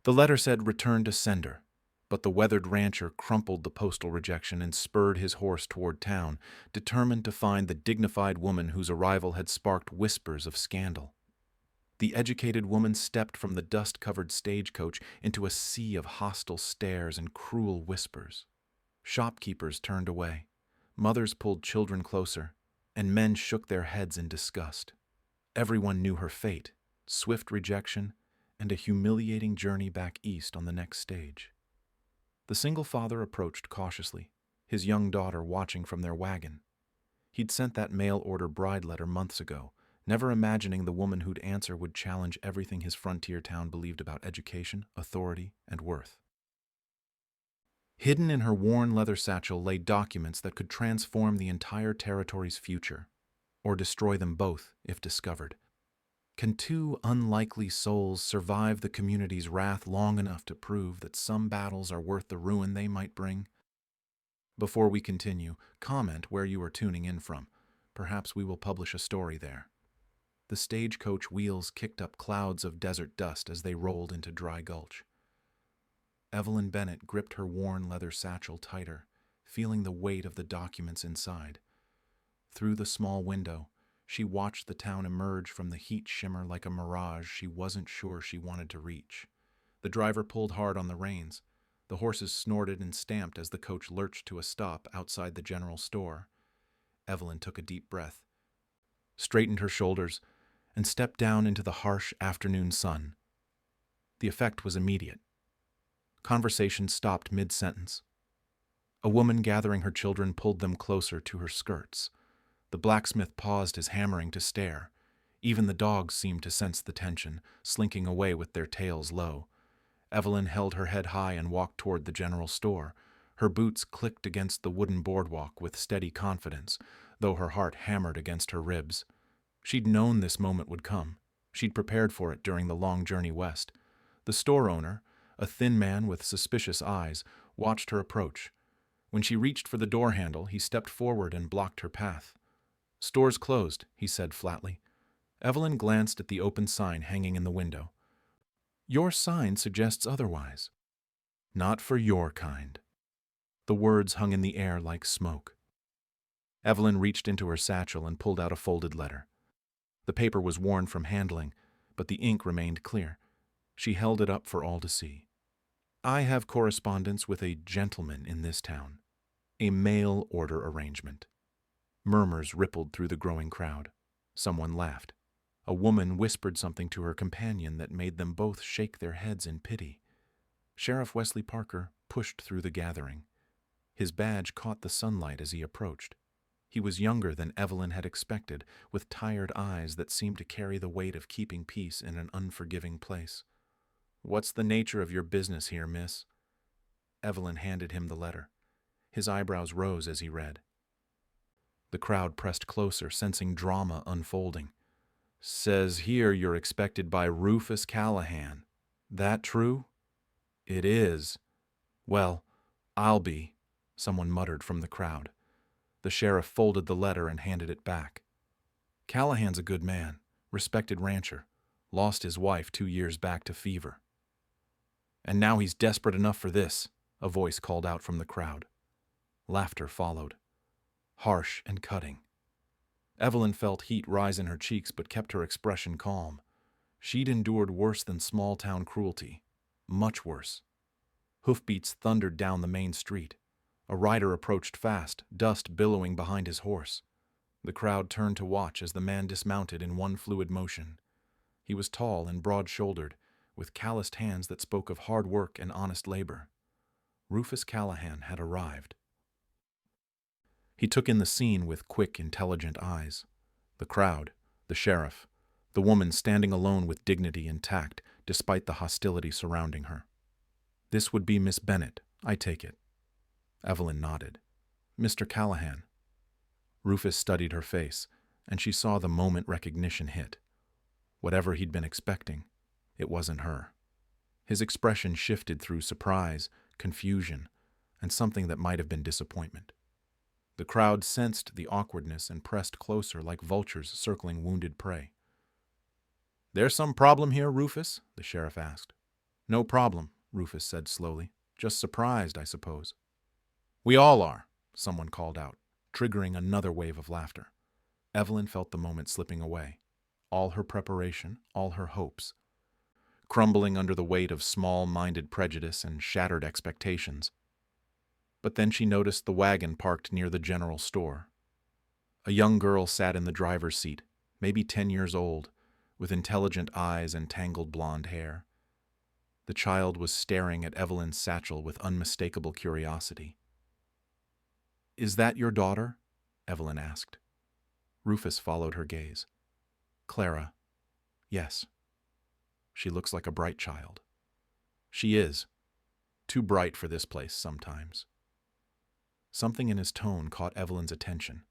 The letter said return to sender, but the weathered rancher crumpled the postal rejection and spurred his horse toward town, determined to find the dignified woman whose arrival had sparked whispers of scandal. The educated woman stepped from the dust-covered stagecoach into a sea of hostile stares and cruel whispers. Shopkeepers turned away, mothers pulled children closer, and men shook their heads in disgust. Everyone knew her fate: swift rejection and a humiliating journey back east on the next stage. The single father approached cautiously, his young daughter watching from their wagon. He'd sent that mail-order bride letter months ago, never imagining the woman who'd answer would challenge everything his frontier town believed about education, authority, and worth. Hidden in her worn leather satchel lay documents that could transform the entire territory's future, or destroy them both if discovered. Can two unlikely souls survive the community's wrath long enough to prove that some battles are worth the ruin they might bring? Before we continue, comment where you are tuning in from. Perhaps we will publish a story there. The stagecoach wheels kicked up clouds of desert dust as they rolled into Dry Gulch. Evelyn Bennett gripped her worn leather satchel tighter, feeling the weight of the documents inside. Through the small window, she watched the town emerge from the heat shimmer like a mirage she wasn't sure she wanted to reach. The driver pulled hard on the reins. The horses snorted and stamped as the coach lurched to a stop outside the general store. Evelyn took a deep breath, straightened her shoulders, and stepped down into the harsh afternoon sun. The effect was immediate. Conversation stopped mid-sentence. A woman gathering her children pulled them closer to her skirts. The blacksmith paused his hammering to stare. Even the dogs seemed to sense the tension, slinking away with their tails low. Evelyn held her head high and walked toward the general store. Her boots clicked against the wooden boardwalk with steady confidence, though her heart hammered against her ribs. She'd known this moment would come. She'd prepared for it during the long journey west. The store owner, a thin man with suspicious eyes, watched her approach. When she reached for the door handle, he stepped forward and blocked her path. "Store's closed," he said flatly. Evelyn glanced at the open sign hanging in the window. "Your sign suggests otherwise." "Not for your kind." The words hung in the air like smoke. Evelyn reached into her satchel and pulled out a folded letter. The paper was worn from handling, but the ink remained clear. She held it up for all to see. "I have correspondence with a gentleman in this town. A mail order arrangement." Murmurs rippled through the growing crowd. Someone laughed. A woman whispered something to her companion that made them both shake their heads in pity. Sheriff Wesley Parker pushed through the gathering. His badge caught the sunlight as he approached. He was younger than Evelyn had expected, with tired eyes that seemed to carry the weight of keeping peace in an unforgiving place. "What's the nature of your business here, miss?" Evelyn handed him the letter. His eyebrows rose as he read. The crowd pressed closer, sensing drama unfolding. "Says here you're expected by Rufus Callahan. That true?" "It is." "Well, I'll be," someone muttered from the crowd. The sheriff folded the letter and handed it back. "Callahan's a good man, respected rancher. Lost his wife 2 years back to fever." "And now he's desperate enough for this," a voice called out from the crowd. Laughter followed, harsh and cutting. Evelyn felt heat rise in her cheeks but kept her expression calm. She'd endured worse than small-town cruelty. Much worse. Hoofbeats thundered down the main street. A rider approached fast, dust billowing behind his horse. The crowd turned to watch as the man dismounted in one fluid motion. He was tall and broad-shouldered, with calloused hands that spoke of hard work and honest labor. Rufus Callahan had arrived. He took in the scene with quick, intelligent eyes. The crowd, the sheriff, the woman standing alone with dignity and tact despite the hostility surrounding her. "This would be Miss Bennett, I take it." Evelyn nodded. "Mr. Callahan." Rufus studied her face, and she saw the moment recognition hit. Whatever he'd been expecting, it wasn't her. His expression shifted through surprise, confusion, and something that might have been disappointment. The crowd sensed the awkwardness and pressed closer like vultures circling wounded prey. "There's some problem here, Rufus?" the sheriff asked. No problem, Rufus said slowly. Just surprised, I suppose. We all are, someone called out, triggering another wave of laughter. Evelyn felt the moment slipping away. All her preparation, all her hopes, crumbling under the weight of small-minded prejudice and shattered expectations. But then she noticed the wagon parked near the general store. A young girl sat in the driver's seat, maybe 10 years old, with intelligent eyes and tangled blonde hair. The child was staring at Evelyn's satchel with unmistakable curiosity. "Is that your daughter?" Evelyn asked. Rufus followed her gaze. "Clara, yes. She looks like a bright child." "She is. Too bright for this place sometimes." Something in his tone caught Evelyn's attention,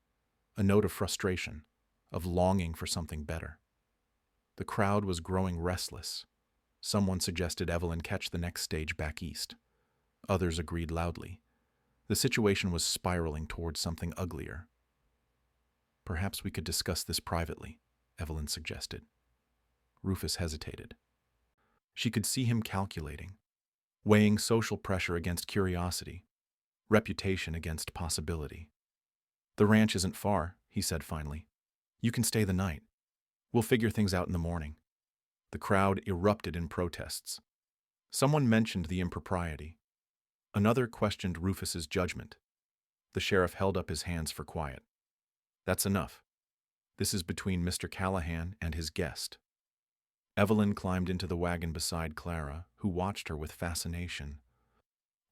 a note of frustration, of longing for something better. The crowd was growing restless. Someone suggested Evelyn catch the next stage back east. Others agreed loudly. The situation was spiraling towards something uglier. "Perhaps we could discuss this privately," Evelyn suggested. Rufus hesitated. She could see him calculating, weighing social pressure against curiosity, reputation against possibility. "The ranch isn't far," he said finally. "You can stay the night. We'll figure things out in the morning." The crowd erupted in protests. Someone mentioned the impropriety. Another questioned Rufus's judgment. The sheriff held up his hands for quiet. "That's enough. This is between Mr. Callahan and his guest." Evelyn climbed into the wagon beside Clara, who watched her with fascination.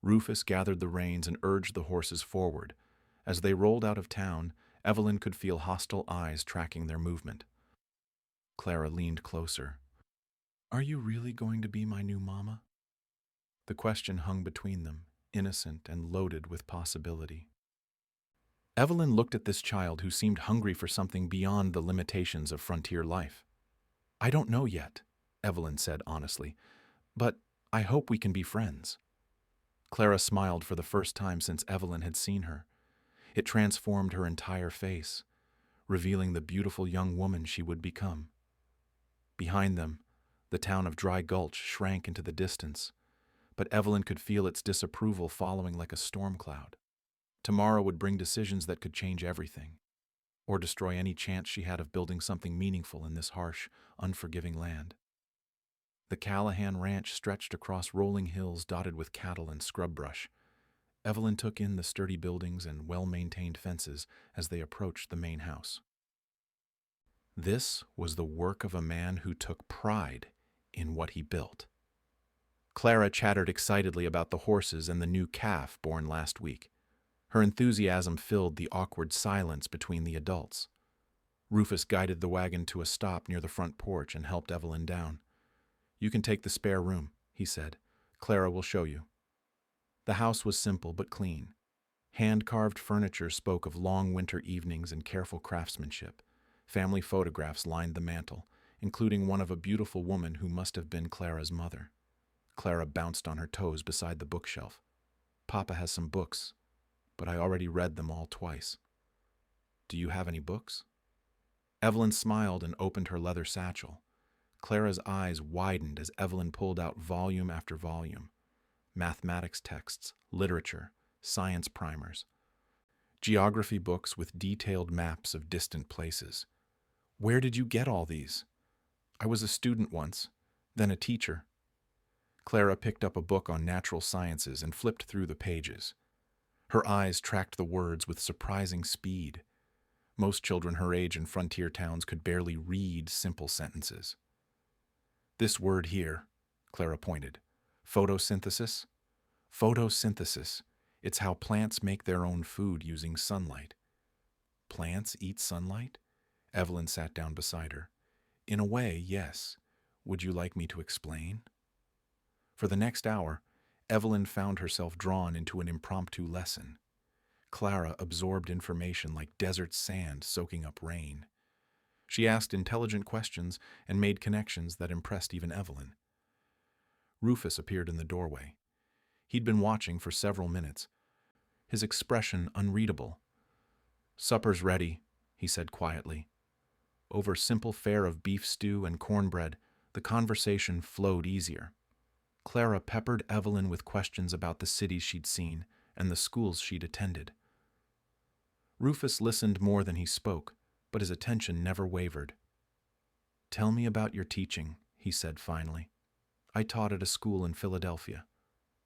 Rufus gathered the reins and urged the horses forward. As they rolled out of town, Evelyn could feel hostile eyes tracking their movement. Clara leaned closer. "Are you really going to be my new mama?" The question hung between them, innocent and loaded with possibility. Evelyn looked at this child who seemed hungry for something beyond the limitations of frontier life. "I don't know yet," Evelyn said honestly, "but I hope we can be friends." Clara smiled for the first time since Evelyn had seen her. It transformed her entire face, revealing the beautiful young woman she would become. Behind them, the town of Dry Gulch shrank into the distance, but Evelyn could feel its disapproval following like a storm cloud. Tomorrow would bring decisions that could change everything, or destroy any chance she had of building something meaningful in this harsh, unforgiving land. The Callahan Ranch stretched across rolling hills dotted with cattle and scrub brush. Evelyn took in the sturdy buildings and well-maintained fences as they approached the main house. This was the work of a man who took pride in what he built. Clara chattered excitedly about the horses and the new calf born last week. Her enthusiasm filled the awkward silence between the adults. Rufus guided the wagon to a stop near the front porch and helped Evelyn down. "You can take the spare room," he said. "Clara will show you." The house was simple but clean. Hand-carved furniture spoke of long winter evenings and careful craftsmanship. Family photographs lined the mantel, including one of a beautiful woman who must have been Clara's mother. Clara bounced on her toes beside the bookshelf. "Papa has some books, but I already read them all twice." "Do you have any books?" Evelyn smiled and opened her leather satchel. Clara's eyes widened as Evelyn pulled out volume after volume. Mathematics texts, literature, science primers, geography books with detailed maps of distant places. "Where did you get all these?" "I was a student once, then a teacher." Clara picked up a book on natural sciences and flipped through the pages. Her eyes tracked the words with surprising speed. Most children her age in frontier towns could barely read simple sentences. "This word here," Clara pointed. "Photosynthesis?" "Photosynthesis. It's how plants make their own food using sunlight." "Plants eat sunlight?" Evelyn sat down beside her. "In a way, yes. Would you like me to explain?" For the next hour, Evelyn found herself drawn into an impromptu lesson. Clara absorbed information like desert sand soaking up rain. She asked intelligent questions and made connections that impressed even Evelyn. Rufus appeared in the doorway. He'd been watching for several minutes, his expression unreadable. "Supper's ready," he said quietly. Over simple fare of beef stew and cornbread, the conversation flowed easier. Clara peppered Evelyn with questions about the cities she'd seen and the schools she'd attended. Rufus listened more than he spoke, but his attention never wavered. "Tell me about your teaching," he said finally. "I taught at a school in Philadelphia.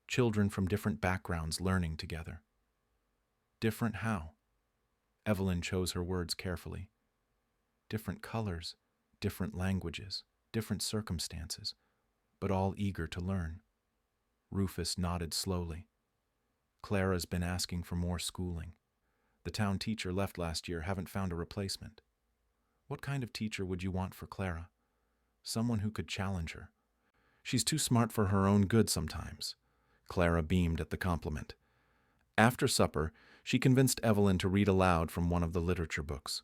Children from different backgrounds learning together." "Different how?" Evelyn chose her words carefully. "Different colors, different languages, different circumstances, but all eager to learn." Rufus nodded slowly. "Clara's been asking for more schooling. The town teacher left last year, haven't found a replacement." "What kind of teacher would you want for Clara?" "Someone who could challenge her. She's too smart for her own good sometimes." Clara beamed at the compliment. After supper, she convinced Evelyn to read aloud from one of the literature books.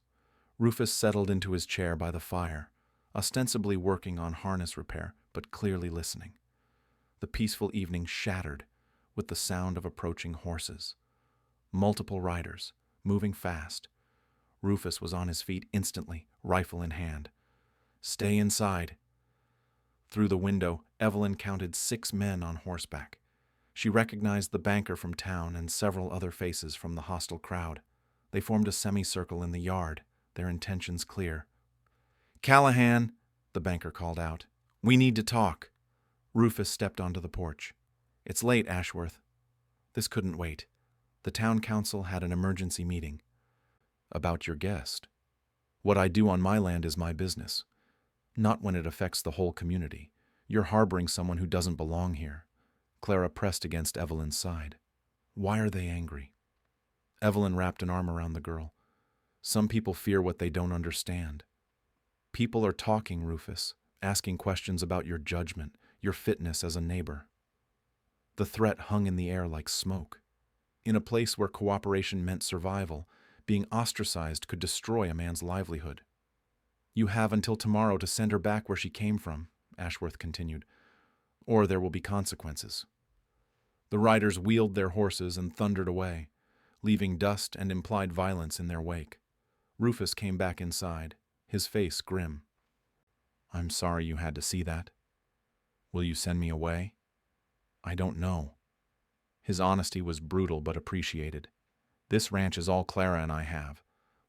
Rufus settled into his chair by the fire, ostensibly working on harness repair, but clearly listening. The peaceful evening shattered with the sound of approaching horses. Multiple riders, moving fast. Rufus was on his feet instantly, rifle in hand. "Stay inside." Through the window, Evelyn counted 6 men on horseback. She recognized the banker from town and several other faces from the hostile crowd. They formed a semicircle in the yard, their intentions clear. "Callahan," the banker called out. "We need to talk." Rufus stepped onto the porch. "It's late, Ashworth." This couldn't wait. The town council had an emergency meeting. "About your guest. What I do on my land is my business. Not when it affects the whole community. You're harboring someone who doesn't belong here." Clara pressed against Evelyn's side. "Why are they angry?" Evelyn wrapped an arm around the girl. "Some people fear what they don't understand. People are talking, Rufus, asking questions about your judgment, your fitness as a neighbor." The threat hung in the air like smoke. In a place where cooperation meant survival, being ostracized could destroy a man's livelihood. "You have until tomorrow to send her back where she came from," Ashworth continued, "or there will be consequences." The riders wheeled their horses and thundered away, leaving dust and implied violence in their wake. Rufus came back inside, his face grim. "I'm sorry you had to see that. Will you send me away?" "I don't know." His honesty was brutal but appreciated. "This ranch is all Clara and I have.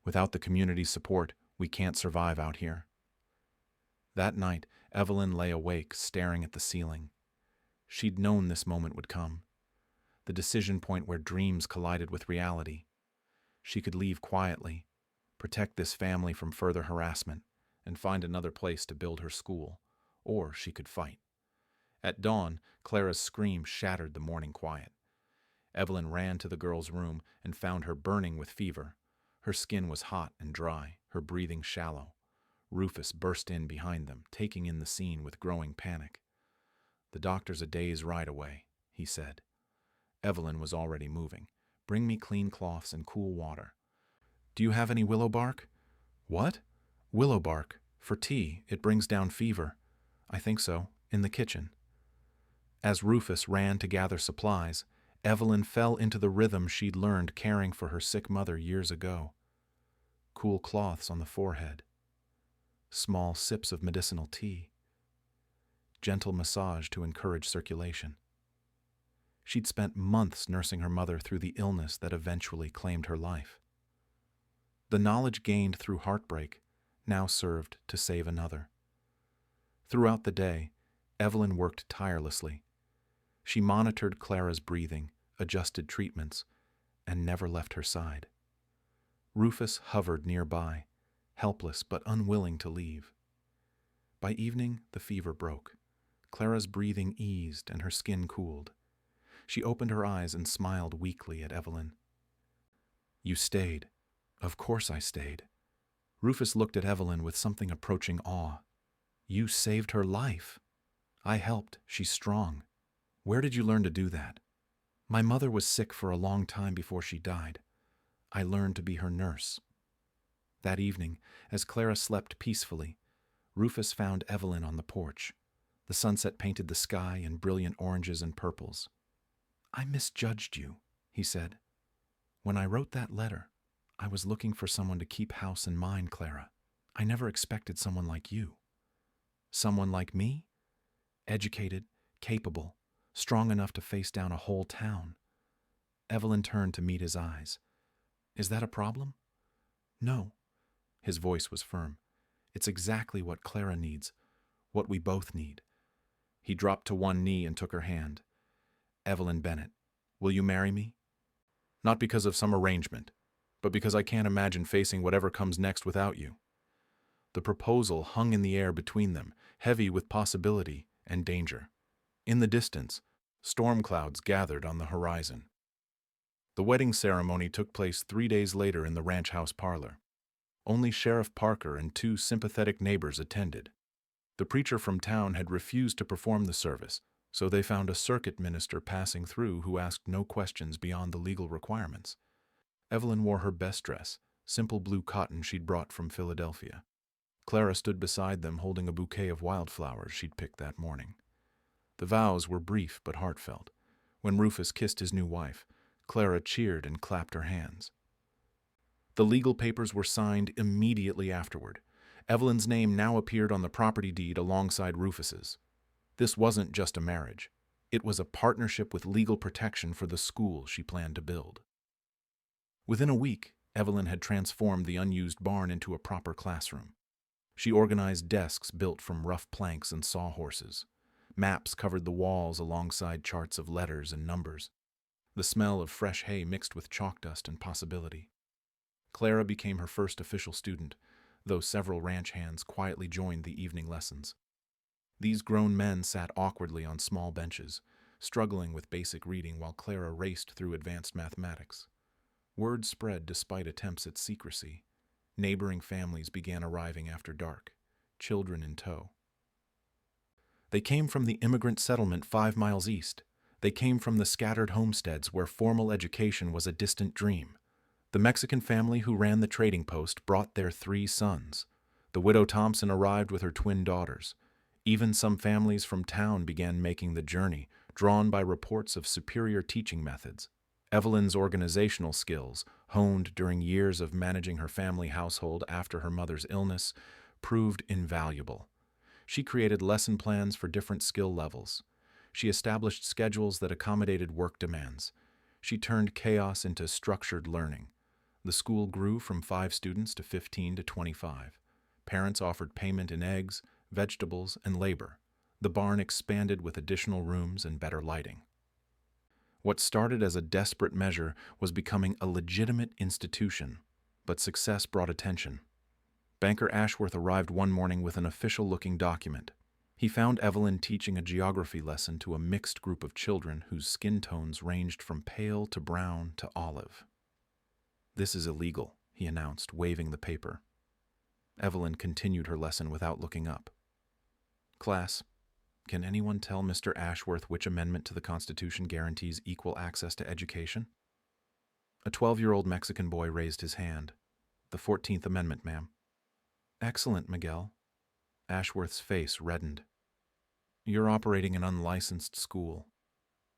Without the community's support, we can't survive out here." That night, Evelyn lay awake, staring at the ceiling. She'd known this moment would come. The decision point where dreams collided with reality. She could leave quietly, protect this family from further harassment, and find another place to build her school. Or she could fight. At dawn, Clara's scream shattered the morning quiet. Evelyn ran to the girl's room and found her burning with fever. Her skin was hot and dry, her breathing shallow. Rufus burst in behind them, taking in the scene with growing panic. "The doctor's a day's ride away," he said. Evelyn was already moving. "Bring me clean cloths and cool water." "Do you have any willow bark?" "What?" "Willow bark. For tea. It brings down fever." "I think so. In the kitchen." As Rufus ran to gather supplies, Evelyn fell into the rhythm she'd learned caring for her sick mother years ago. Cool cloths on the forehead. Small sips of medicinal tea. Gentle massage to encourage circulation. She'd spent months nursing her mother through the illness that eventually claimed her life. The knowledge gained through heartbreak now served to save another. Throughout the day, Evelyn worked tirelessly. She monitored Clara's breathing, adjusted treatments, and never left her side. Rufus hovered nearby, helpless but unwilling to leave. By evening, the fever broke. Clara's breathing eased and her skin cooled. She opened her eyes and smiled weakly at Evelyn. "You stayed." "Of course I stayed." Rufus looked at Evelyn with something approaching awe. "You saved her life." "I helped. She's strong." "Where did you learn to do that?" "My mother was sick for a long time before she died. I learned to be her nurse." That evening, as Clara slept peacefully, Rufus found Evelyn on the porch. The sunset painted the sky in brilliant oranges and purples. "I misjudged you," he said. "When I wrote that letter, I was looking for someone to keep house and mind, Clara. I never expected someone like you." "Someone like me?" "Educated, capable, strong enough to face down a whole town. Evelyn turned to meet his eyes. Is that a problem? No. His voice was firm. It's exactly what Clara needs, what we both need. He dropped to one knee and took her hand. Evelyn Bennett, will you marry me? Not because of some arrangement, but because I can't imagine facing whatever comes next without you. The proposal hung in the air between them, heavy with possibility and danger. In the distance, storm clouds gathered on the horizon. The wedding ceremony took place 3 days later in the ranch house parlor. Only Sheriff Parker and 2 sympathetic neighbors attended. The preacher from town had refused to perform the service, so they found a circuit minister passing through who asked no questions beyond the legal requirements. Evelyn wore her best dress, simple blue cotton she'd brought from Philadelphia. Clara stood beside them holding a bouquet of wildflowers she'd picked that morning. The vows were brief but heartfelt. When Rufus kissed his new wife, Clara cheered and clapped her hands. The legal papers were signed immediately afterward. Evelyn's name now appeared on the property deed alongside Rufus's. This wasn't just a marriage. It was a partnership with legal protection for the school she planned to build. Within a week, Evelyn had transformed the unused barn into a proper classroom. She organized desks built from rough planks and sawhorses. Maps covered the walls alongside charts of letters and numbers. The smell of fresh hay mixed with chalk dust and possibility. Clara became her first official student, though several ranch hands quietly joined the evening lessons. These grown men sat awkwardly on small benches, struggling with basic reading while Clara raced through advanced mathematics. Word spread despite attempts at secrecy. Neighboring families began arriving after dark, children in tow. They came from the immigrant settlement 5 miles east. They came from the scattered homesteads where formal education was a distant dream. The Mexican family who ran the trading post brought their 3 sons. The widow Thompson arrived with her twin daughters. Even some families from town began making the journey, drawn by reports of superior teaching methods. Evelyn's organizational skills, honed during years of managing her family household after her mother's illness, proved invaluable. She created lesson plans for different skill levels. She established schedules that accommodated work demands. She turned chaos into structured learning. The school grew from 5 students to 15 to 25. Parents offered payment in eggs, vegetables, and labor. The barn expanded with additional rooms and better lighting. What started as a desperate measure was becoming a legitimate institution, but success brought attention. Banker Ashworth arrived one morning with an official-looking document. He found Evelyn teaching a geography lesson to a mixed group of children whose skin tones ranged from pale to brown to olive. "This is illegal," he announced, waving the paper. Evelyn continued her lesson without looking up. "Class, can anyone tell Mr. Ashworth which amendment to the Constitution guarantees equal access to education?" A 12-year-old Mexican boy raised his hand. "The 14th Amendment, ma'am." "Excellent, Miguel." Ashworth's face reddened. "You're operating an unlicensed school,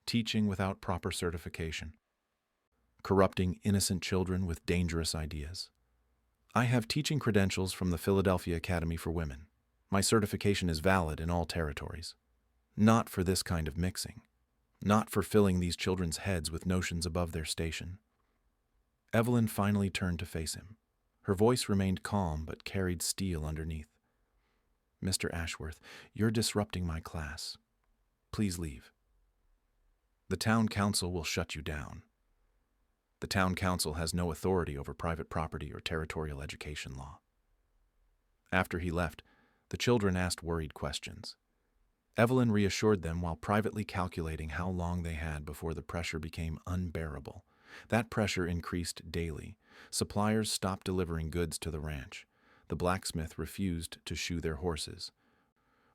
teaching without proper certification, corrupting innocent children with dangerous ideas. I have teaching credentials from the Philadelphia Academy for Women. My certification is valid in all territories. Not for this kind of mixing. Not for filling these children's heads with notions above their station." Evelyn finally turned to face him. Her voice remained calm but carried steel underneath. "Mr. Ashworth, you're disrupting my class. Please leave. The town council will shut you down. The town council has no authority over private property or territorial education law." After he left, the children asked worried questions. Evelyn reassured them while privately calculating how long they had before the pressure became unbearable. That pressure increased daily. Suppliers stopped delivering goods to the ranch. The blacksmith refused to shoe their horses.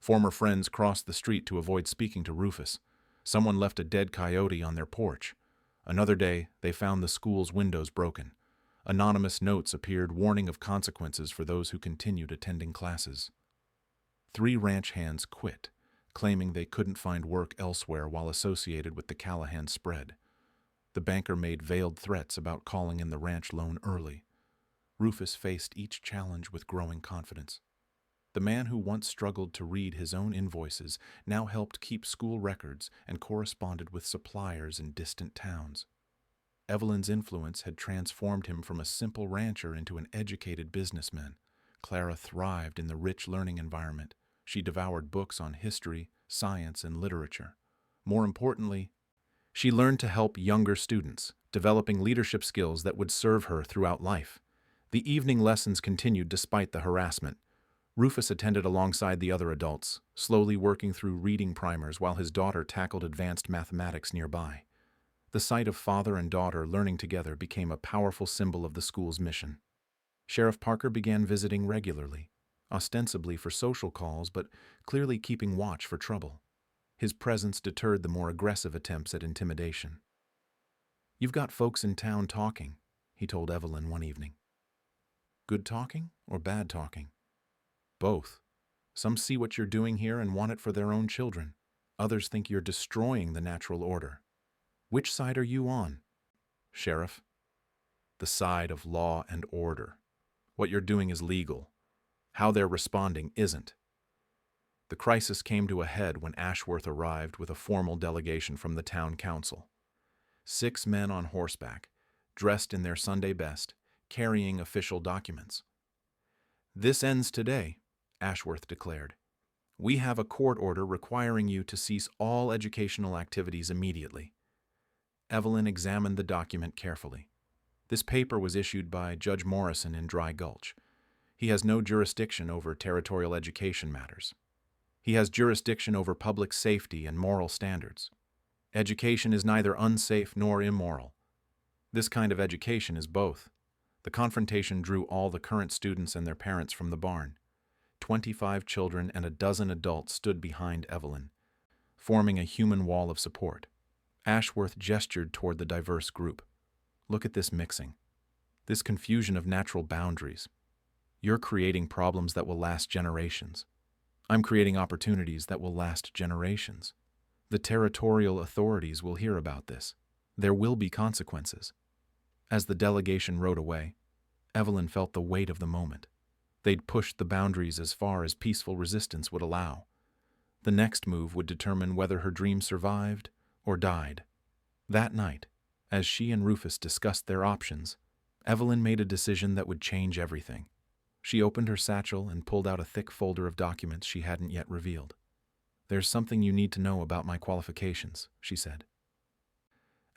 Former friends crossed the street to avoid speaking to Rufus. Someone left a dead coyote on their porch. Another day, they found the school's windows broken. Anonymous notes appeared warning of consequences for those who continued attending classes. 3 ranch hands quit, claiming they couldn't find work elsewhere while associated with the Callahan spread. The banker made veiled threats about calling in the ranch loan early. Rufus faced each challenge with growing confidence. The man who once struggled to read his own invoices now helped keep school records and corresponded with suppliers in distant towns. Evelyn's influence had transformed him from a simple rancher into an educated businessman. Clara thrived in the rich learning environment. She devoured books on history, science, and literature. More importantly, she learned to help younger students, developing leadership skills that would serve her throughout life. The evening lessons continued despite the harassment. Rufus attended alongside the other adults, slowly working through reading primers while his daughter tackled advanced mathematics nearby. The sight of father and daughter learning together became a powerful symbol of the school's mission. Sheriff Parker began visiting regularly, ostensibly for social calls, but clearly keeping watch for trouble. His presence deterred the more aggressive attempts at intimidation. "You've got folks in town talking," he told Evelyn one evening. "Good talking or bad talking?" "Both. Some see what you're doing here and want it for their own children. Others think you're destroying the natural order. Which side are you on?" "Sheriff, the side of law and order. What you're doing is legal. How they're responding isn't." The crisis came to a head when Ashworth arrived with a formal delegation from the town council. 6 men on horseback, dressed in their Sunday best, carrying official documents. "This ends today," Ashworth declared. "We have a court order requiring you to cease all educational activities immediately." Evelyn examined the document carefully. This paper was issued by Judge Morrison in Dry Gulch. He has no jurisdiction over territorial education matters. He has jurisdiction over public safety and moral standards. Education is neither unsafe nor immoral. This kind of education is both. The confrontation drew all the current students and their parents from the barn. 25 children and a dozen adults stood behind Evelyn, forming a human wall of support. Ashworth gestured toward the diverse group. "Look at this mixing. This confusion of natural boundaries. You're creating problems that will last generations. I'm creating opportunities that will last generations. The territorial authorities will hear about this. There will be consequences." As the delegation rode away, Evelyn felt the weight of the moment. They'd pushed the boundaries as far as peaceful resistance would allow. The next move would determine whether her dream survived or died. That night, as she and Rufus discussed their options, Evelyn made a decision that would change everything. She opened her satchel and pulled out a thick folder of documents she hadn't yet revealed. "There's something you need to know about my qualifications," she said.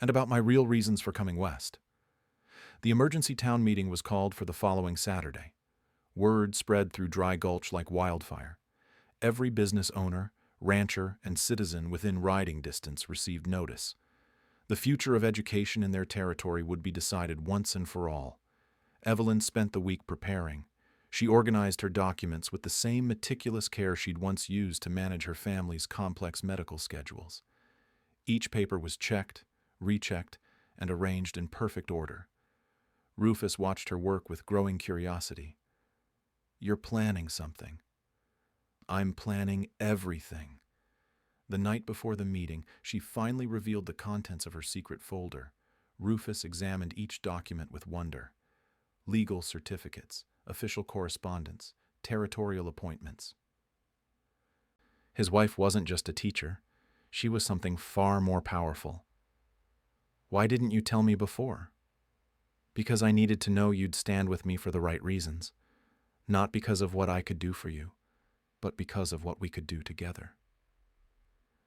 "And about my real reasons for coming west." The emergency town meeting was called for the following Saturday. Word spread through Dry Gulch like wildfire. Every business owner, rancher, and citizen within riding distance received notice. The future of education in their territory would be decided once and for all. Evelyn spent the week preparing. She organized her documents with the same meticulous care she'd once used to manage her family's complex medical schedules. Each paper was checked, rechecked, and arranged in perfect order. Rufus watched her work with growing curiosity. "You're planning something." "I'm planning everything." The night before the meeting, she finally revealed the contents of her secret folder. Rufus examined each document with wonder. Legal certificates, official correspondence, territorial appointments. His wife wasn't just a teacher. She was something far more powerful. "Why didn't you tell me before?" "Because I needed to know you'd stand with me for the right reasons. Not because of what I could do for you, but because of what we could do together."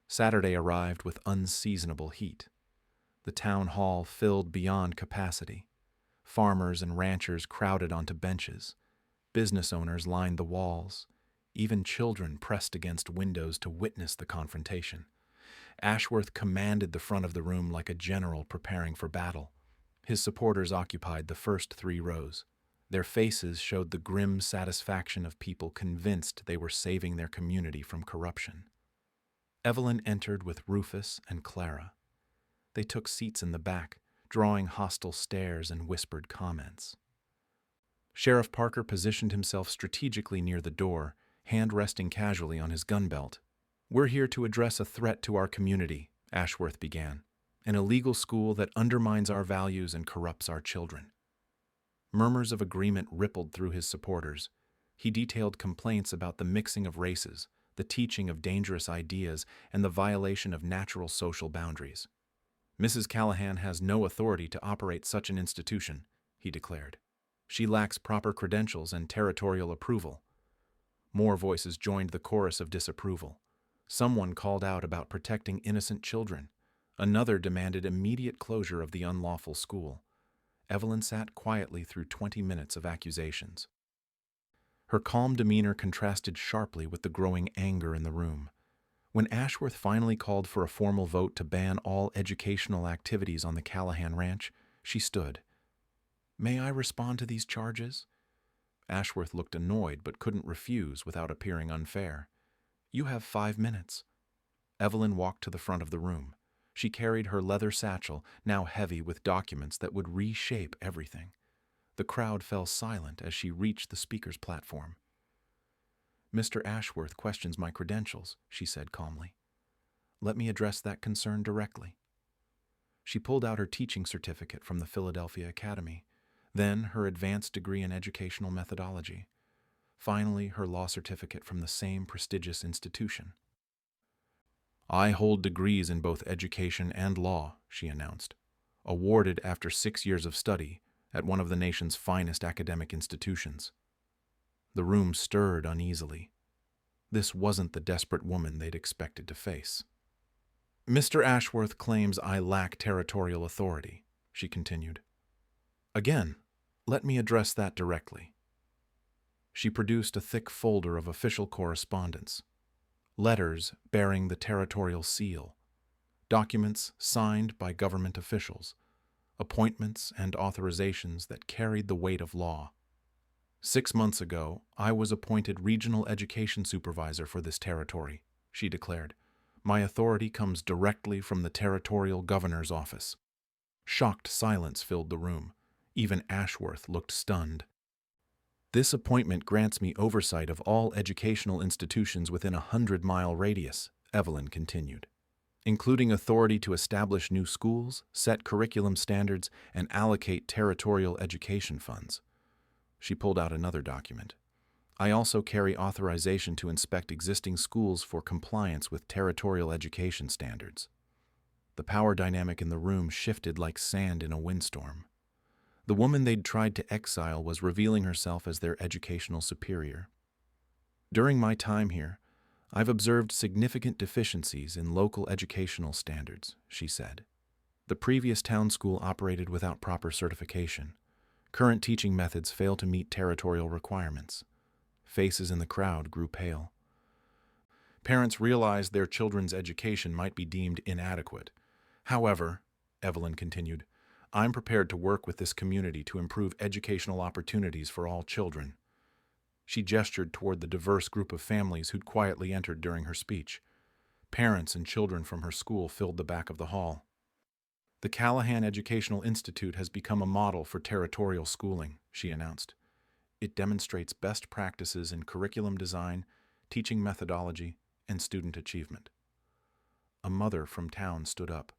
Saturday arrived with unseasonable heat. The town hall filled beyond capacity. Farmers and ranchers crowded onto benches. Business owners lined the walls. Even children pressed against windows to witness the confrontation. Ashworth commanded the front of the room like a general preparing for battle. His supporters occupied the first 3 rows. Their faces showed the grim satisfaction of people convinced they were saving their community from corruption. Evelyn entered with Rufus and Clara. They took seats in the back, drawing hostile stares and whispered comments. Sheriff Parker positioned himself strategically near the door, hand resting casually on his gun belt. "We're here to address a threat to our community," Ashworth began. "An illegal school that undermines our values and corrupts our children." Murmurs of agreement rippled through his supporters. He detailed complaints about the mixing of races, the teaching of dangerous ideas, and the violation of natural social boundaries. Mrs. Callahan has no authority to operate such an institution, he declared. She lacks proper credentials and territorial approval. More voices joined the chorus of disapproval. Someone called out about protecting innocent children. Another demanded immediate closure of the unlawful school. Evelyn sat quietly through 20 minutes of accusations. Her calm demeanor contrasted sharply with the growing anger in the room. When Ashworth finally called for a formal vote to ban all educational activities on the Callahan Ranch, she stood. "May I respond to these charges?" Ashworth looked annoyed but couldn't refuse without appearing unfair. "You have 5 minutes." Evelyn walked to the front of the room. She carried her leather satchel, now heavy with documents that would reshape everything. The crowd fell silent as she reached the speaker's platform. "Mr. Ashworth questions my credentials," she said calmly. "Let me address that concern directly." She pulled out her teaching certificate from the Philadelphia Academy, then her advanced degree in educational methodology, finally her law certificate from the same prestigious institution. "I hold degrees in both education and law," she announced, "awarded after 6 years of study at one of the nation's finest academic institutions." The room stirred uneasily. This wasn't the desperate woman they'd expected to face. "Mr. Ashworth claims I lack territorial authority," she continued. "Again, let me address that directly." She produced a thick folder of official correspondence. Letters bearing the territorial seal, documents signed by government officials, appointments and authorizations that carried the weight of law. 6 months ago, I was appointed regional education supervisor for this territory, she declared. My authority comes directly from the territorial governor's office. Shocked silence filled the room. Even Ashworth looked stunned. "This appointment grants me oversight of all educational institutions within a 100-mile radius," Evelyn continued, "including authority to establish new schools, set curriculum standards, and allocate territorial education funds." She pulled out another document. "I also carry authorization to inspect existing schools for compliance with territorial education standards." The power dynamic in the room shifted like sand in a windstorm. The woman they'd tried to exile was revealing herself as their educational superior. "During my time here, I've observed significant deficiencies in local educational standards," she said. "The previous town school operated without proper certification. Current teaching methods fail to meet territorial requirements." Faces in the crowd grew pale. Parents realized their children's education might be deemed inadequate. "However," Evelyn continued, "I'm prepared to work with this community to improve educational opportunities for all children." She gestured toward the diverse group of families who'd quietly entered during her speech. Parents and children from her school filled the back of the hall. "The Callahan Educational Institute has become a model for territorial schooling," she announced. "It demonstrates best practices in curriculum design, teaching methodology, and student achievement." A mother from town stood up.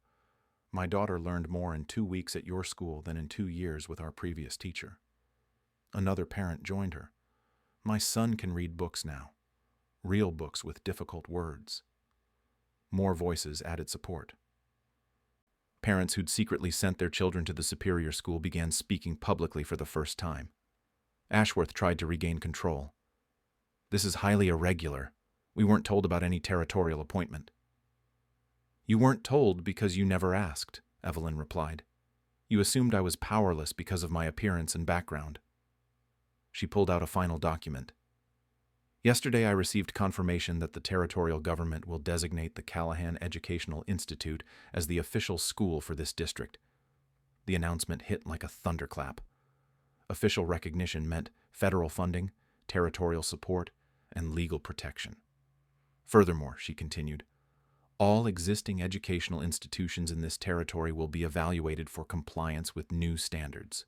"My daughter learned more in 2 weeks at your school than in 2 years with our previous teacher." Another parent joined her. "My son can read books now. Real books with difficult words." More voices added support. Parents who'd secretly sent their children to the superior school began speaking publicly for the first time. Ashworth tried to regain control. "This is highly irregular. We weren't told about any territorial appointment." "You weren't told because you never asked," Evelyn replied. "You assumed I was powerless because of my appearance and background." She pulled out a final document. "Yesterday I received confirmation that the territorial government will designate the Callahan Educational Institute as the official school for this district." The announcement hit like a thunderclap. Official recognition meant federal funding, territorial support, and legal protection. "Furthermore," she continued, "all existing educational institutions in this territory will be evaluated for compliance with new standards.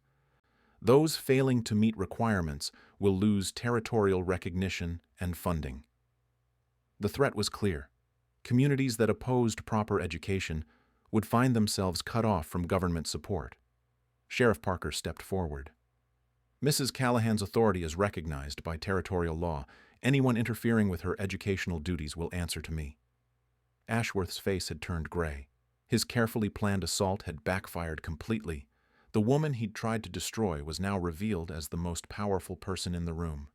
Those failing to meet requirements will lose territorial recognition and funding." The threat was clear. Communities that opposed proper education would find themselves cut off from government support. Sheriff Parker stepped forward. Mrs. Callahan's authority is recognized by territorial law. Anyone interfering with her educational duties will answer to me. Ashworth's face had turned gray. His carefully planned assault had backfired completely. The woman he'd tried to destroy was now revealed as the most powerful person in the room.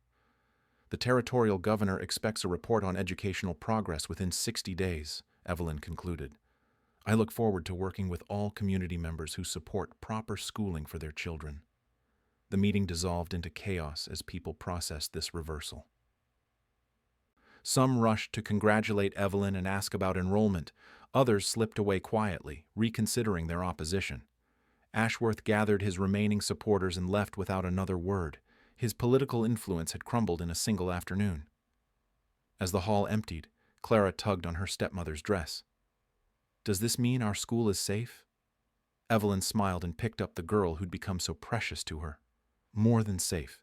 The territorial governor expects a report on educational progress within 60 days, Evelyn concluded. I look forward to working with all community members who support proper schooling for their children. The meeting dissolved into chaos as people processed this reversal. Some rushed to congratulate Evelyn and ask about enrollment. Others slipped away quietly, reconsidering their opposition. Ashworth gathered his remaining supporters and left without another word. His political influence had crumbled in a single afternoon. As the hall emptied, Clara tugged on her stepmother's dress. Does this mean our school is safe? Evelyn smiled and picked up the girl who'd become so precious to her. More than safe.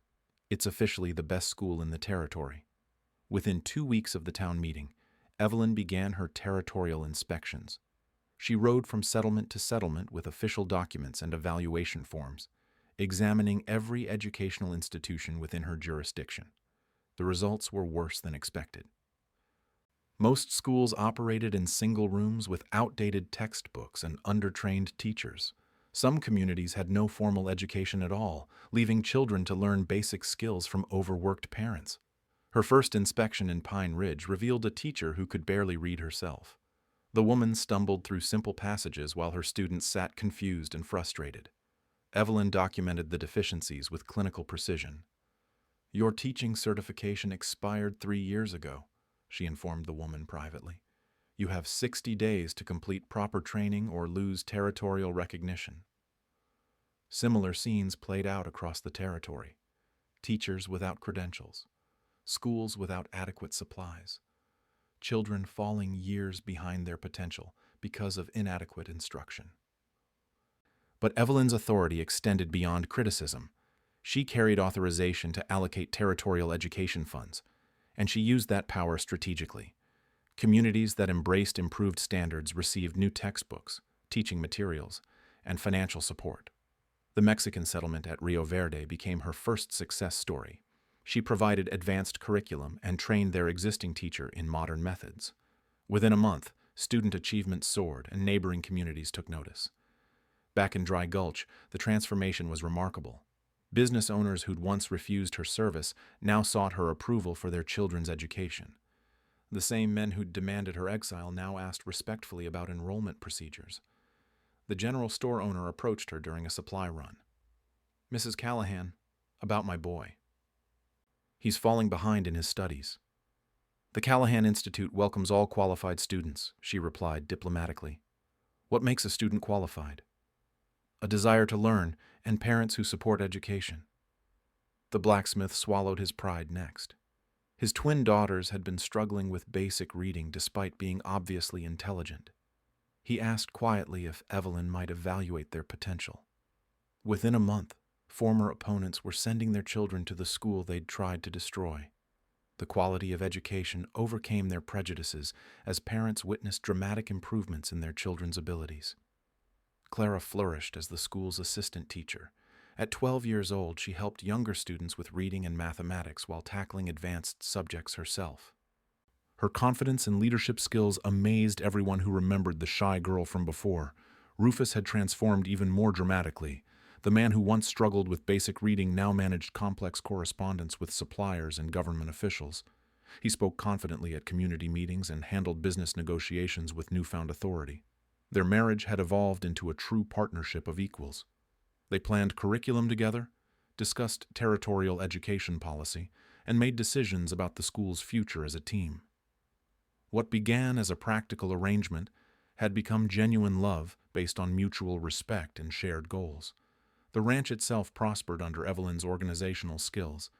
It's officially the best school in the territory. Within 2 weeks of the town meeting, Evelyn began her territorial inspections. She rode from settlement to settlement with official documents and evaluation forms, examining every educational institution within her jurisdiction. The results were worse than expected. Most schools operated in single rooms with outdated textbooks and undertrained teachers. Some communities had no formal education at all, leaving children to learn basic skills from overworked parents. Her first inspection in Pine Ridge revealed a teacher who could barely read herself. The woman stumbled through simple passages while her students sat confused and frustrated. Evelyn documented the deficiencies with clinical precision. Your teaching certification expired 3 years ago, she informed the woman privately. You have 60 days to complete proper training or lose territorial recognition. Similar scenes played out across the territory. Teachers without credentials, schools without adequate supplies, children falling years behind their potential because of inadequate instruction. But Evelyn's authority extended beyond criticism. She carried authorization to allocate territorial education funds, and she used that power strategically. Communities that embraced improved standards received new textbooks, teaching materials, and financial support. The Mexican settlement at Rio Verde became her first success story. She provided advanced curriculum and trained their existing teacher in modern methods. Within a month, student achievement soared and neighboring communities took notice. Back in Dry Gulch, the transformation was remarkable. Business owners who'd once refused her service now sought her approval for their children's education. The same men who'd demanded her exile now asked respectfully about enrollment procedures. The general store owner approached her during a supply run. Mrs. Callahan, about my boy. He's falling behind in his studies. The Callahan Institute welcomes all qualified students, she replied diplomatically. What makes a student qualified? A desire to learn and parents who support education. The blacksmith swallowed his pride next. His twin daughters had been struggling with basic reading despite being obviously intelligent. He asked quietly if Evelyn might evaluate their potential. Within a month, former opponents were sending their children to the school they'd tried to destroy. The quality of education overcame their prejudices as parents witnessed dramatic improvements in their children's abilities. Clara flourished as the school's assistant teacher. At 12 years old, she helped younger students with reading and mathematics while tackling advanced subjects herself. Her confidence and leadership skills amazed everyone who remembered the shy girl from before. Rufus had transformed even more dramatically. The man who once struggled with basic reading now managed complex correspondence with suppliers and government officials. He spoke confidently at community meetings and handled business negotiations with newfound authority. Their marriage had evolved into a true partnership of equals. They planned curriculum together, discussed territorial education policy, and made decisions about the school's future as a team. What began as a practical arrangement had become genuine love based on mutual respect and shared goals. The ranch itself prospered under Evelyn's organizational skills.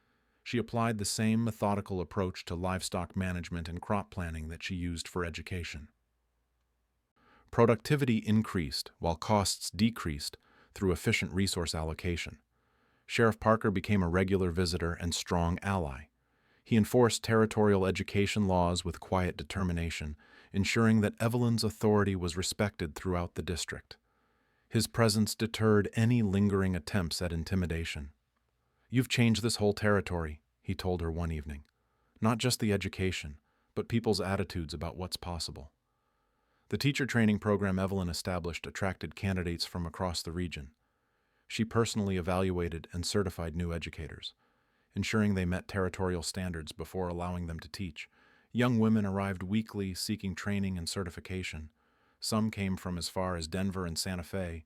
She applied the same methodical approach to livestock management and crop planning that she used for education. Productivity increased while costs decreased through efficient resource allocation. Sheriff Parker became a regular visitor and strong ally. He enforced territorial education laws with quiet determination, ensuring that Evelyn's authority was respected throughout the district. His presence deterred any lingering attempts at intimidation. "You've changed this whole territory," he told her one evening. "Not just the education, but people's attitudes about what's possible." The teacher training program Evelyn established attracted candidates from across the region. She personally evaluated and certified new educators, ensuring they met territorial standards before allowing them to teach. Young women arrived weekly seeking training and certification. Some came from as far as Denver and Santa Fe,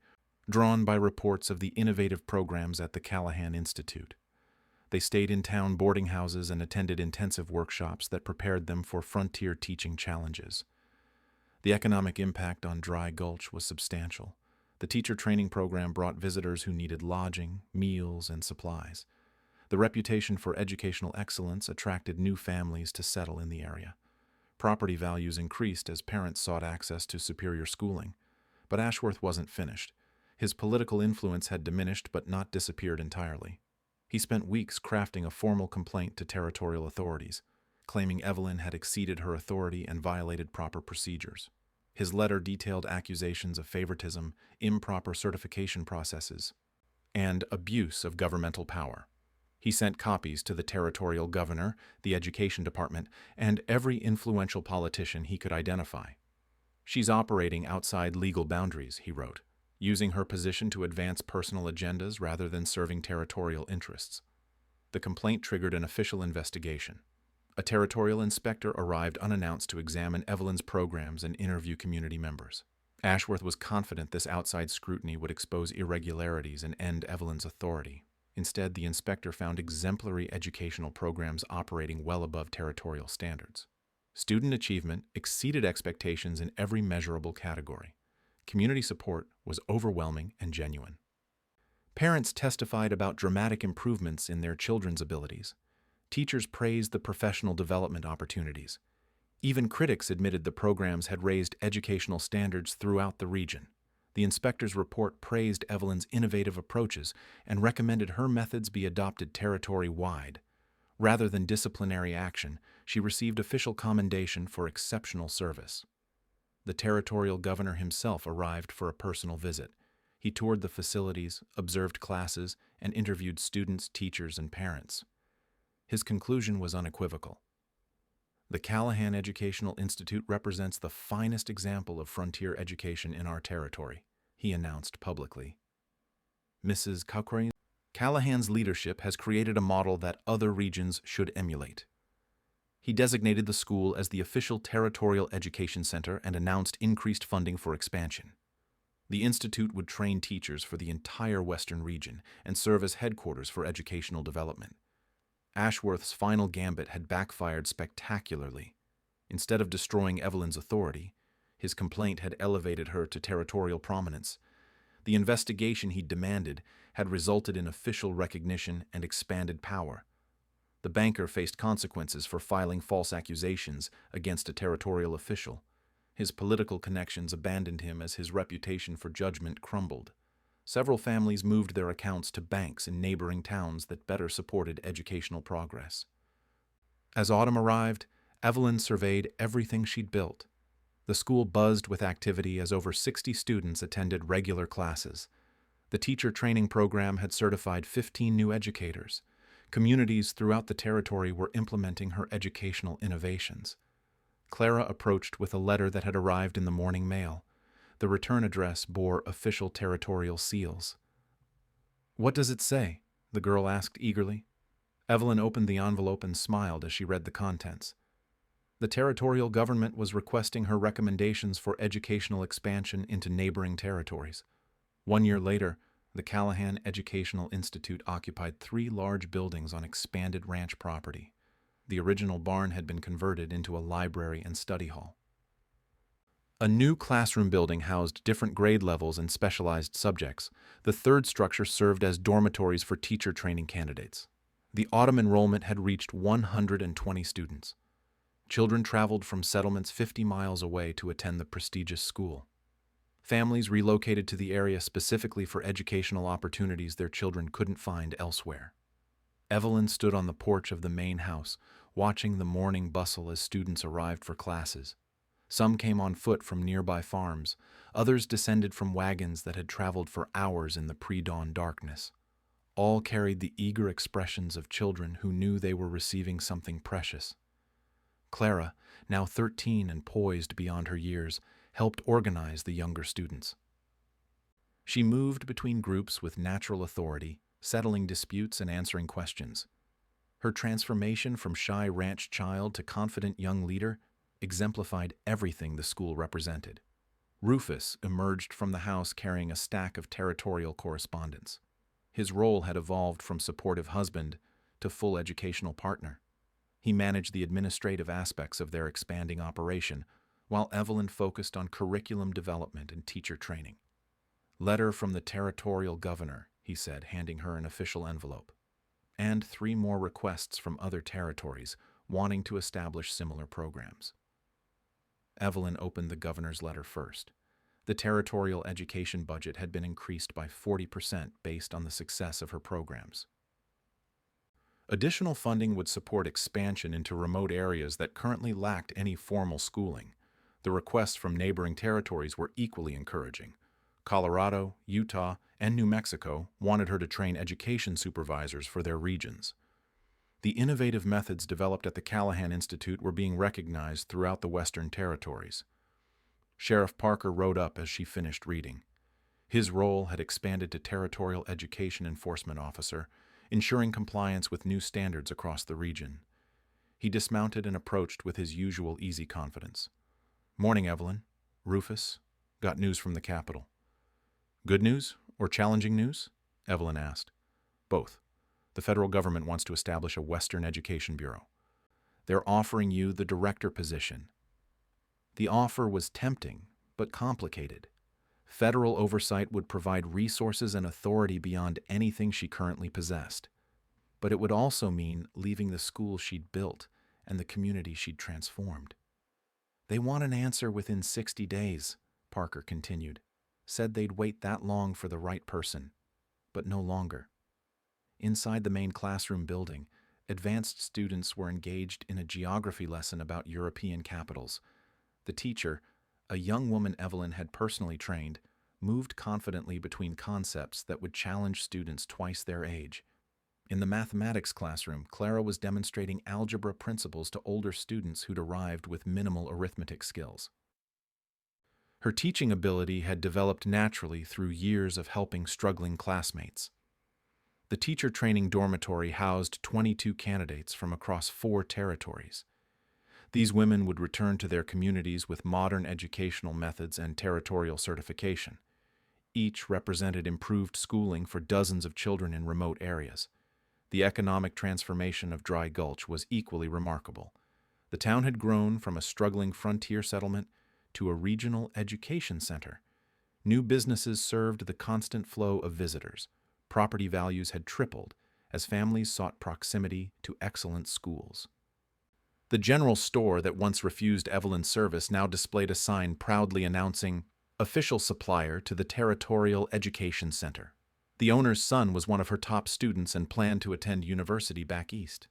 drawn by reports of the innovative programs at the Callahan Institute. They stayed in town boarding houses and attended intensive workshops that prepared them for frontier teaching challenges. The economic impact on Dry Gulch was substantial. The teacher training program brought visitors who needed lodging, meals, and supplies. The reputation for educational excellence attracted new families to settle in the area. Property values increased as parents sought access to superior schooling. But Ashworth wasn't finished. His political influence had diminished but not disappeared entirely. He spent weeks crafting a formal complaint to territorial authorities, claiming Evelyn had exceeded her authority and violated proper procedures. His letter detailed accusations of favoritism, improper certification processes, and abuse of governmental power. He sent copies to the territorial governor, the education department, and every influential politician he could identify. "She's operating outside legal boundaries," he wrote, using her position to advance personal agendas rather than serving territorial interests. The complaint triggered an official investigation. A territorial inspector arrived unannounced to examine Evelyn's programs and interview community members. Ashworth was confident this outside scrutiny would expose irregularities and end Evelyn's authority. Instead, the inspector found exemplary educational programs operating well above territorial standards. Student achievement exceeded expectations in every measurable category. Community support was overwhelming and genuine. Parents testified about dramatic improvements in their children's abilities. Teachers praised the professional development opportunities. Even critics admitted the programs had raised educational standards throughout the region. The inspector's report praised Evelyn's innovative approaches and recommended her methods be adopted territory-wide. Rather than disciplinary action, she received official commendation for exceptional service. The territorial governor himself arrived for a personal visit. He toured the facilities, observed classes, and interviewed students, teachers, and parents. His conclusion was unequivocal. The Callahan Educational Institute represents the finest example of frontier education in our territory, he announced publicly. Mrs. Cochrane, Callahan's leadership has created a model that other regions should emulate. He designated the school as the official territorial education center and announced increased funding for expansion. The institute would train teachers for the entire western region and serve as headquarters for educational development. Ashworth's final gambit had backfired spectacularly. Instead of destroying Evelyn's authority, his complaint had elevated her to territorial prominence. The investigation he demanded had resulted in official recognition and expanded power. The banker faced consequences for filing false accusations against a territorial official. His political connections abandoned him as his reputation for judgment crumbled. Several families moved their accounts to banks in neighboring towns that better supported educational progress. As autumn arrived, Evelyn surveyed everything she'd built. The school buzzed with activity as over 60 students attended regular classes. The teacher training program had certified 15 new educators. Communities throughout the territory were implementing her educational innovations. Clara approached with a letter that had arrived in the morning mail. The return address bore official territorial seals. "What does it say?" the girl asked eagerly. Evelyn opened the envelope and smiled as she read the contents. The territorial government was requesting her recommendations for educational expansion into neighboring territories. 1 year later, the Callahan Educational Institute occupied 3 large buildings on expanded ranch property. The original barn had been converted into a library and study hall. A new classroom building housed different grade levels and specialized subjects. The third structure served as dormitories for teacher training candidates. The autumn enrollment had reached 120 students. Children traveled from settlements 50 miles away to attend the prestigious school. Families relocated to the area specifically for educational opportunities their children couldn't find elsewhere. Evelyn stood on the porch of the main house, watching the morning bustle as students arrived for classes. Some came on foot from nearby farms. Others descended from wagons that had traveled for hours in the pre-dawn darkness. All carried the eager expressions of children who knew they were receiving something precious. Clara, now 13 and poised beyond her years, helped organize the younger students. She moved between groups with natural authority, settling disputes and answering questions. Her transformation from shy ranch child to confident young leader exemplified everything the school represented. Rufus emerged from the house carrying a stack of territorial correspondence. His role had evolved from supportive husband to full educational partner. He managed the administrative aspects of their expanding operation, while Evelyn focused on curriculum development and teacher training. "Letter from the territorial governor," he said, handing her an official envelope. And 3 more requests from other territories wanting to establish similar programs. Evelyn opened the governor's letter first. The territorial education budget had been increased by 40% based on the success of her programs. Additional funding would support expansion into remote areas that currently lacked any formal schooling. The requests from neighboring territories were equally encouraging. Colorado, Utah, and New Mexico wanted her to train education supervisors for their regions. The innovative methods developed at the Callahan Institute were being recognized throughout the Western territories. Sheriff Parker wrote up as she finished reading. His role had expanded to Territorial Education Enforcement Officer, ensuring compliance with new standards across the region. He dismounted and approached with his usual easy confidence. "Morning, Evelyn. Rufus. Got news from the Capitol." "Good news or challenging news?" Evelyn asked. "Both. The federal government wants to establish a Western Education Bureau. They're offering you the director position." The offer was tempting, but complicated. Federal oversight would provide resources and authority beyond anything she currently possessed. But it would also mean leaving the school she'd built and the community she'd transformed. "They want an answer within 60 days, Parker continued. Said they'd wait that long for the right person, but no longer. Inside the main classroom building, advanced students were engaged in a geography lesson about European capitals. The teacher, a young woman Evelyn had personally trained, moved confidently between concepts that would challenge students twice their age. In the mathematics classroom, Clara was demonstrating algebra principles to older students who'd arrived with minimal arithmetic skills. Her teaching ability had developed naturally through years of helping struggling classmates. The teacher training dormitory housed 22 candidates from across 4 territories. These women would return to their communities with modern educational methods and territorial certification. Each represented improved schooling for dozens of children in remote areas. The economic transformation of Dry Gulch was equally remarkable. The town had grown from a struggling frontier settlement to a regional education center. New businesses served the constant flow of visitors. Property values had tripled as families sought proximity to excellent schools. The general store that once refused Evelyn's service now displayed a sign proudly announcing, "Official supplier to the Territorial Education Center." The owner's son was one of her top students and planned to attend university back east.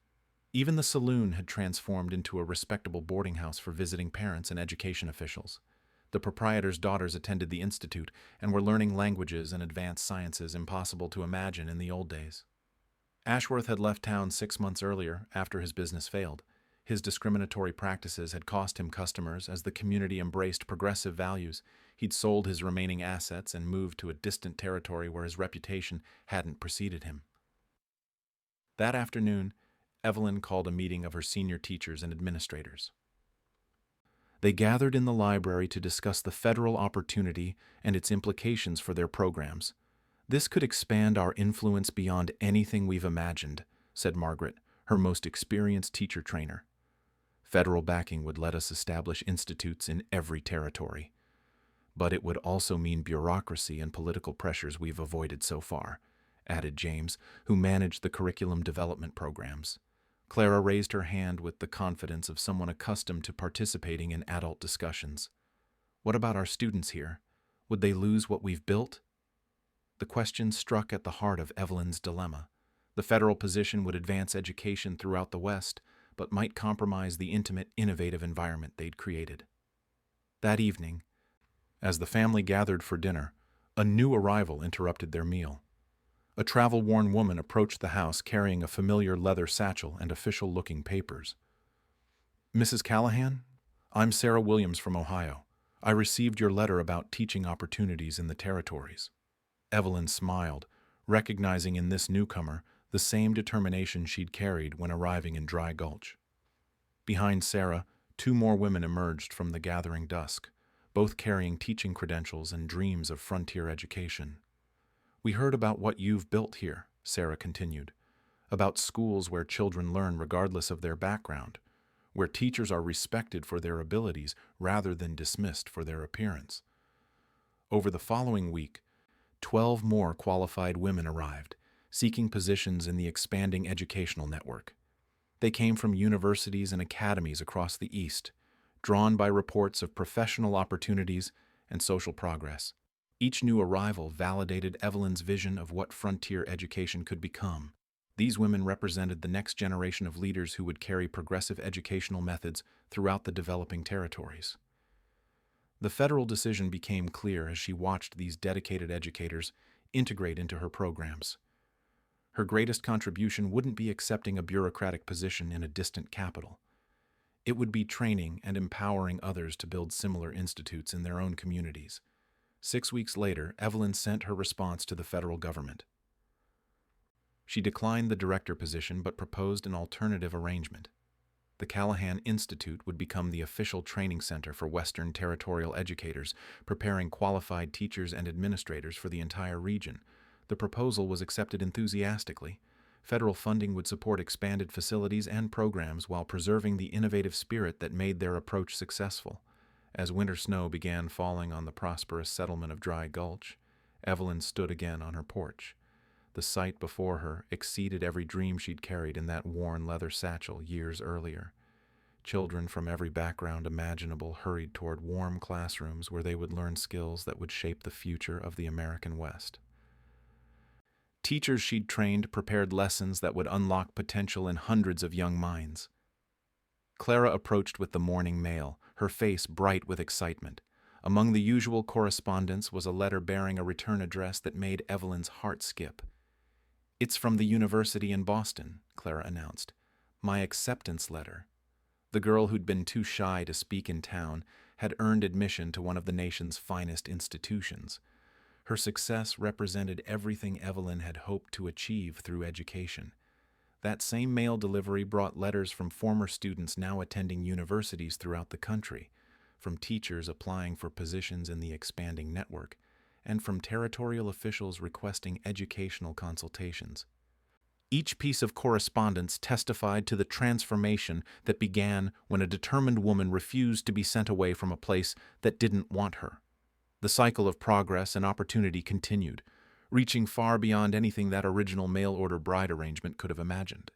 Even the saloon had transformed into a respectable boarding house for visiting parents and education officials. The proprietor's daughters attended the institute and were learning languages and advanced sciences impossible to imagine in the old days. Ashworth had left town 6 months earlier after his business failed. His discriminatory practices had cost him customers as the community embraced progressive values. He'd sold his remaining assets and moved to a distant territory where his reputation hadn't preceded him. That afternoon, Evelyn called a meeting of her senior teachers and administrators. They gathered in the library to discuss the federal opportunity and its implications for their programs. "This could expand our influence beyond anything we've imagined," said Margaret, her most experienced teacher trainer. "Federal backing would let us establish institutes in every territory. But it would also mean bureaucracy and political pressures we've avoided so far," added James, who managed the curriculum development programs. Clara raised her hand with the confidence of someone accustomed to participating in adult discussions. "What about our students here? Would they lose what we've built?" The question struck at the heart of Evelyn's dilemma. The federal position would advance education throughout the West, but might compromise the intimate, innovative environment they'd created. That evening, as the family gathered for dinner, a new arrival interrupted their meal. A travel-worn woman approached the house carrying a familiar leather satchel and official-looking papers. "Mrs. Callahan? I'm Sarah Williams from Ohio. I received your letter about teaching opportunities in the territories." Evelyn smiled, recognizing in this newcomer the same determination she'd carried when arriving in Dry Gulch. Behind Sarah, two more women emerged from the gathering dusk, both carrying teaching credentials and dreams of frontier education. "We heard about what you've built here," Sarah continued, "about schools where children learn regardless of their background, where teachers are respected for their abilities rather than dismissed for their appearance." Over the following week, 12 more qualified women arrived, seeking positions in the expanding educational network. They came from universities and academies across the East, drawn by reports of professional opportunities and social progress. Each new arrival validated Evelyn's vision of what frontier education could become. These women represented the next generation of leaders who would carry progressive educational methods throughout the developing territories. The federal decision became clear as she watched these dedicated educators integrate into her programs. Her greatest contribution wouldn't be accepting a bureaucratic position in a distant capital. It would be training and empowering others to build similar institutes in their own communities. 6 weeks later, Evelyn sent her response to the federal government. She declined the director position but proposed an alternative arrangement. The Callahan Institute would become the official training center for Western territorial educators, preparing qualified teachers and administrators for the entire region. The proposal was accepted enthusiastically. Federal funding would support expanded facilities and programs while preserving the innovative spirit that made their approach successful. As winter snow began falling on the prosperous settlement of Dry Gulch, Evelyn stood again on her porch. The sight before her exceeded every dream she'd carried in that worn leather satchel years earlier. Children from every background imaginable hurried toward warm classrooms where they would learn skills that would shape the future of the American West. Teachers she'd trained prepared lessons that would unlock potential in hundreds of young minds. Clara approached with the morning mail, her face bright with excitement. Among the usual correspondence was a letter bearing a return address that made Evelyn's heart skip. "It's from the university in Boston," Clara announced. "My acceptance letter." The girl who'd been too shy to speak in town had earned admission to one of the nation's finest institutions. Her success represented everything Evelyn had hoped to achieve through education. That same mail delivery brought letters from former students now attending universities throughout the country, from teachers applying for positions in the expanding network, and from territorial officials requesting educational consultations. Each piece of correspondence testified to the transformation that began when a determined woman refused to be sent away from a place that didn't want her. The cycle of progress and opportunity continued, reaching far beyond anything that original mail-order bride arrangement could have imagined.